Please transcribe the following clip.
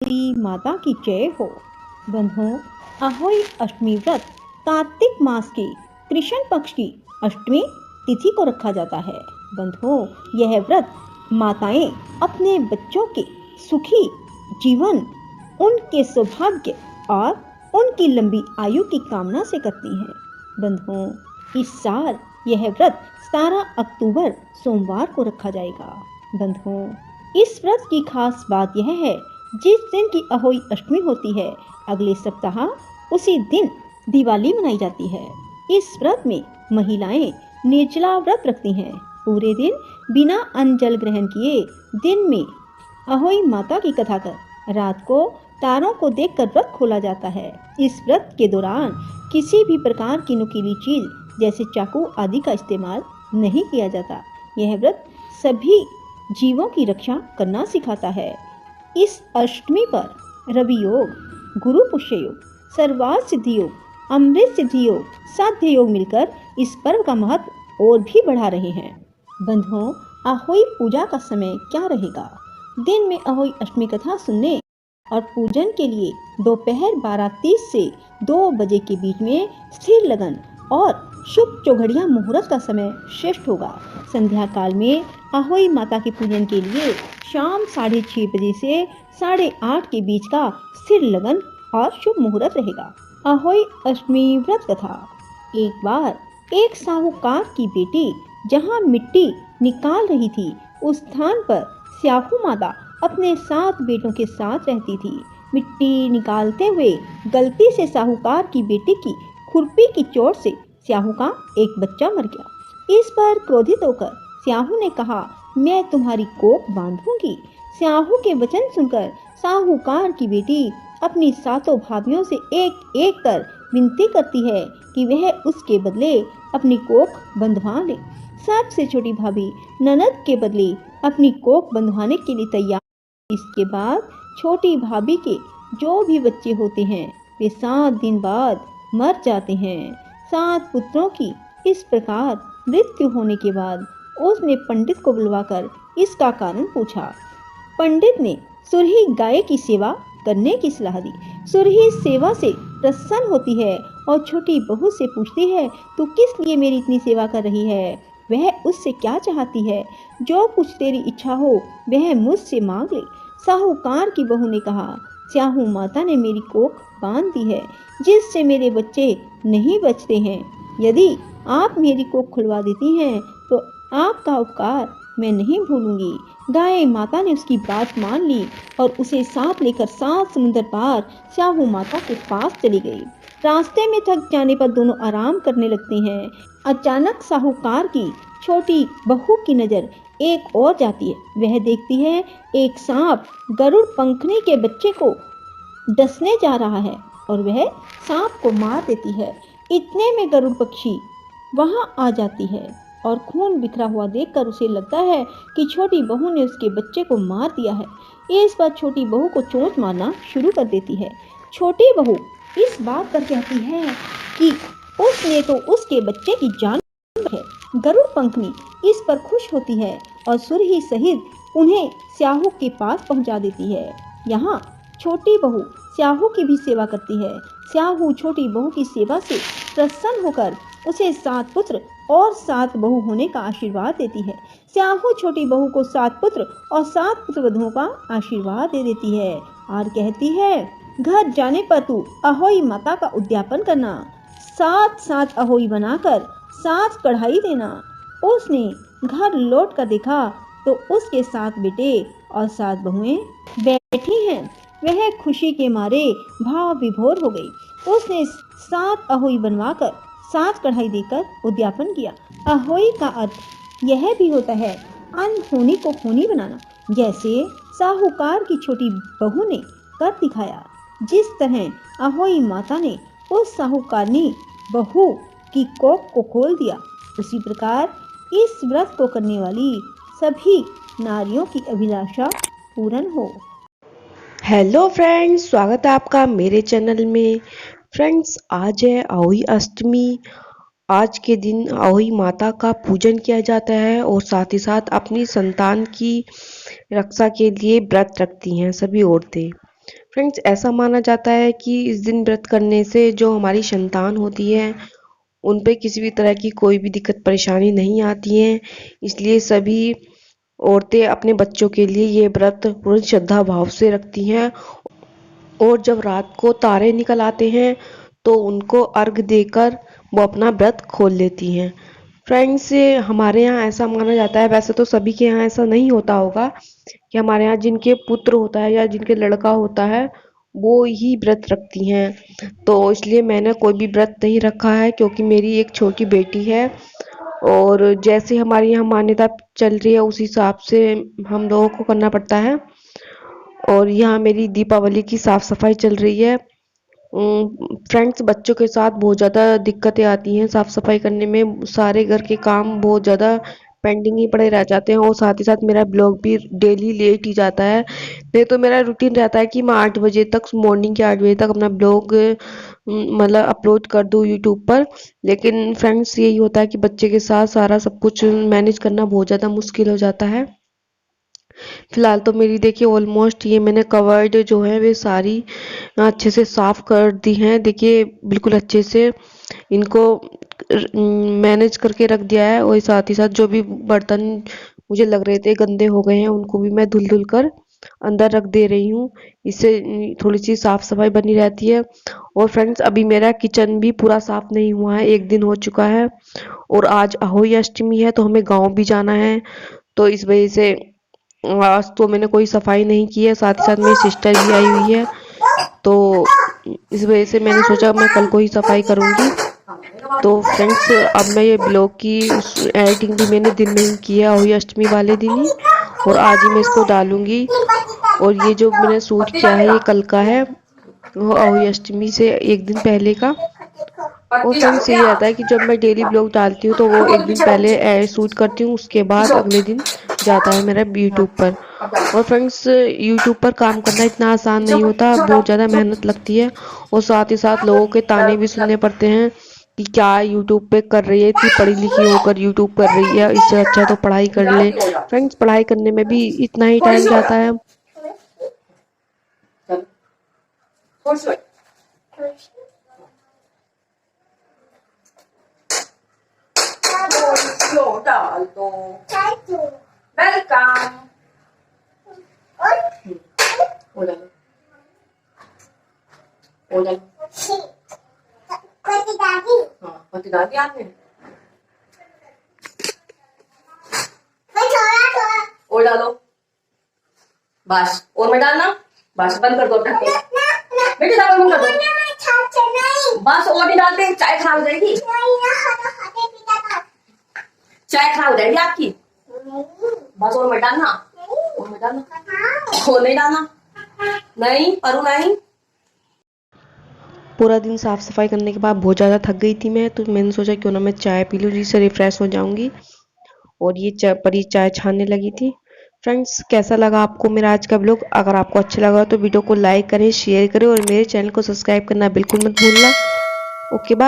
अहोई माता की जय हो। बंधुओं, अहोई अष्टमी व्रत कार्तिक मास के कृष्ण पक्ष की अष्टमी तिथि को रखा जाता है। बंधुओं, यह व्रत माताएं अपने बच्चों के सुखी जीवन, उनके सौभाग्य और उनकी लंबी आयु की कामना से करती हैं। बंधुओं, इस साल यह व्रत 17 अक्टूबर सोमवार को रखा जाएगा। बंधुओं, इस व्रत की खास बात यह है, जिस दिन की अहोई अष्टमी होती है, अगले सप्ताह उसी दिन दिवाली मनाई जाती है। इस व्रत में महिलाएं निर्जला व्रत रखती हैं। पूरे दिन बिना अन्न जल ग्रहण किए दिन में अहोई माता की कथा कर रात को तारों को देखकर व्रत खोला जाता है। इस व्रत के दौरान किसी भी प्रकार की नुकीली चीज जैसे चाकू आदि का इस्तेमाल नहीं किया जाता। यह व्रत सभी जीवों की रक्षा करना सिखाता है। इस अष्टमी पर रवि योग, गुरु पुष्य योग, सर्वार्थ सिद्धि योग, अमृत सिद्धि योग, साध्य योग मिलकर इस पर्व का महत्व और भी बढ़ा रहे हैं। बंधुओं, अहोई पूजा का समय क्या रहेगा? दिन में अहोई अष्टमी कथा सुनने और पूजन के लिए दोपहर 12:30 से 2 बजे के बीच में स्थिर लगन और शुभ चौघड़िया मुहूर्त का समय श्रेष्ठ होगा। संध्या काल में अहोई माता के पूजन के लिए शाम 6:30 बजे से 8:30 के बीच का स्थिर लगन और शुभ मुहूर्त रहेगा। अहोई अष्टमी व्रत कथा। एक बार एक साहूकार की बेटी जहाँ मिट्टी निकाल रही थी, उस स्थान पर स्याहू माता अपने 7 बेटों के साथ रहती थी। मिट्टी निकालते हुए गलती से साहूकार की बेटी की खुरपी की चोट से स्याहू का एक बच्चा मर गया। इस पर क्रोधित होकर स्याहू ने कहा, मैं तुम्हारी कोख बांधूंगी। स्याहू के वचन सुनकर साहूकार की बेटी अपनी 7 भाभियों से एक एक कर विनती करती है कि वह उसके बदले अपनी कोख बंधवा ले। सबसे छोटी भाभी ननद के बदले अपनी कोख बंधवाने के लिए तैयार। इसके बाद छोटी भाभी के जो भी बच्चे होते हैं, वे 7 दिन बाद मर जाते हैं। 7 पुत्रों की इस प्रकार मृत्यु होने के बाद उसने पंडित को बुलवाकर इसका कारण पूछा। पंडित ने सुरही गाय की सेवा करने की सलाह दी। सुरही सेवा से प्रसन्न होती है और छोटी बहू से पूछती है, तू किस लिए मेरी इतनी सेवा कर रही है? वह उससे क्या चाहती है? जो कुछ तेरी इच्छा हो वह मुझसे मांग ले। साहूकार की बहू ने कहा, स्याहू माता ने मेरी कोख बांध दी है, जिससे मेरे बच्चे नहीं बचते हैं। यदि आप मेरी कोख खुलवा देती हैं तो आपका उपकार मैं नहीं भूलूंगी। गाय माता ने उसकी बात मान ली और उसे साथ लेकर 7 समुद्र पार स्याहू माता के पास चली गई। रास्ते में थक जाने पर दोनों आराम करने लगते हैं। अचानक साहूकार की छोटी बहू की नजर एक और जाती है। वह देखती है एक सांप गरुड़ पंखनी के बच्चे को डसने जा रहा है और वह सांप को मार देती है। इतने में गरुड़ पक्षी वहां आ जाती है और खून बिखरा हुआ देखकर उसे लगता है कि छोटी बहू ने उसके बच्चे को मार दिया है। इस पर छोटी बहू को चोंच मारना शुरू कर देती है। छोटी बहू इस बात पर कहती है कि उसने तो उसके बच्चे की जान है। गरुड़ पंखनी इस पर खुश होती है और सुरही सहित उन्हें स्याहू के पास पहुंचा देती है। यहाँ छोटी बहू स्याहू की भी सेवा करती है। स्याहू छोटी बहू की सेवा से प्रसन्न होकर उसे 7 पुत्र और 7 बहू होने का आशीर्वाद देती है। स्याहू छोटी बहू को 7 पुत्र और 7 पुत्रवधुओं का आशीर्वाद दे देती है और कहती है, घर जाने पर तू अहोई माता का उद्यापन करना। 7 अहोई बनाकर 7 कढ़ाई देना। उसने घर लौट कर देखा तो उसके 7 बेटे और 7 बहुएं बैठी हैं। वह खुशी के मारे भाव विभोर हो गई। उसने 7 अहोई बनवाकर 7 कढ़ाई देकर उद्यापन किया। अहोई का अर्थ यह भी होता है अनहोनी को होनी बनाना, जैसे साहूकार की छोटी बहू ने कर दिखाया। जिस तरह अहोई माता ने उस साहूकारनी बहू की कोख को खोल दिया, उसी प्रकार इस व्रत को करने वाली सभी नारियों की अभिलाषा पूर्ण हो। हेलो फ्रेंड्स, स्वागत है आपका मेरे चैनल में। फ्रेंड्स, आज है अहोई अष्टमी। आज के दिन अहोई माता का पूजन किया जाता है और साथ ही साथ अपनी संतान की रक्षा के लिए व्रत रखती हैं सभी औरतें। फ्रेंड्स, ऐसा माना जाता है कि इस दिन व्रत करने से जो हमारी संतान होती है उन पे किसी भी तरह की कोई भी दिक्कत परेशानी नहीं आती है। इसलिए सभी औरतें अपने बच्चों के लिए ये व्रत पूरी श्रद्धा भाव से रखती हैं और जब रात को तारे निकल आते हैं तो उनको अर्घ देकर वो अपना व्रत खोल लेती हैं। फ्रेंड्स, हमारे यहाँ ऐसा माना जाता है, वैसे तो सभी के यहाँ ऐसा नहीं होता होगा, कि हमारे यहाँ जिनके पुत्र होता है या जिनके लड़का होता है वो ही व्रत रखती हैं। तो इसलिए मैंने कोई भी व्रत नहीं रखा है क्योंकि मेरी एक छोटी बेटी है और जैसे हमारी यहाँ मान्यता चल रही है उस हिसाब से हम लोगों को करना पड़ता है। और यहाँ मेरी दीपावली की साफ सफाई चल रही है। फ्रेंड्स, बच्चों के साथ बहुत ज़्यादा दिक्कतें आती हैं साफ सफाई करने में। सारे घर के काम बहुत ज़्यादा पेंडिंग ही पड़े रह जाते हैं और साथ ही साथ मेरा ब्लॉग भी डेली लेट ही जाता है। नहीं तो मेरा रूटीन रहता है कि मैं 8 बजे तक, मॉर्निंग के 8 बजे तक अपना ब्लॉग मतलब अपलोड कर दूँ यूट्यूब पर। लेकिन फ्रेंड्स, यही होता है कि बच्चे के साथ सारा सब कुछ मैनेज करना बहुत ज़्यादा मुश्किल हो जाता है। फिलहाल तो मेरी देखिए ऑलमोस्ट ये मैंने कवर्ड जो है वे सारी अच्छे से साफ कर दी हैं। देखिए बिल्कुल अच्छे से इनको मैनेज करके रख दिया है और साथ ही साथ जो भी बर्तन मुझे लग रहे थे गंदे हो गए हैं उनको भी मैं धुल धुल कर अंदर रख दे रही हूँ। इससे थोड़ी सी साफ सफाई बनी रहती है। और फ्रेंड्स, अभी मेरा किचन भी पूरा साफ नहीं हुआ है, 1 दिन हो चुका है और आज अहोई अष्टमी है तो हमें गाँव भी जाना है। तो इस वजह से आज तो मैंने कोई सफाई नहीं की है। साथ ही साथ मेरी सिस्टर भी आई हुई है तो इस वजह से मैंने सोचा मैं कल को ही सफाई करूँगी। तो फ्रेंड्स, अब मैं ये ब्लॉग की एडिटिंग भी मैंने दिन में ही की है, अहोई अष्टमी वाले दिन ही, और आज ही मैं इसको डालूंगी। और ये जो मैंने शूट किया है ये कल का है, वो अहोई अष्टमी से 1 दिन पहले का। और फ्रेंड्स, ये रहता है कि जब मैं डेली ब्लॉग डालती हूँ तो वो 1 दिन पहले शूट करती हूँ, उसके बाद अगले दिन जाता है मेरा यूट्यूब पर। और फ्रेंड्स, यूट्यूब पर काम करना इतना आसान नहीं होता, बहुत ज़्यादा मेहनत लगती है और साथ ही साथ लोगों के ताने भी सुनने पड़ते हैं कि क्या यूट्यूब पे कर रही है, इतनी पढ़ी लिखी होकर यूट्यूब कर रही है, इससे अच्छा तो पढ़ाई कर ले। फ्रेंड्स, पढ़ाई करने में भी इतना ही टाइम जाता है। डाल दो। वेलकम। ओ डालो। ओ डालो। हाँ, पति दादी आपने। और डालो। बस, और मैं डालना। बस बंद कर दो ढक्कन। बेटे ढक्कन बंद कर दो। बस और नहीं डालते, चाय खराब हो जाएगी। चाय खराब हो जाएगी आपकी। बस और मत डालना। और मत डालना। और नहीं डालना। नहीं परू नहीं। पूरा दिन साफ सफाई करने के बाद बहुत ज़्यादा थक गई थी मैं, तो मैंने सोचा क्यों ना मैं चाय पी लूँ जिससे रिफ्रेश हो जाऊंगी। और ये चाय छानने लगी थी। फ्रेंड्स, कैसा लगा आपको मेरा आज का व्लॉग? अगर आपको अच्छा लगा तो वीडियो को लाइक करें, शेयर करें और मेरे चैनल को सब्सक्राइब करना बिल्कुल मत भूलना। Okay, bye.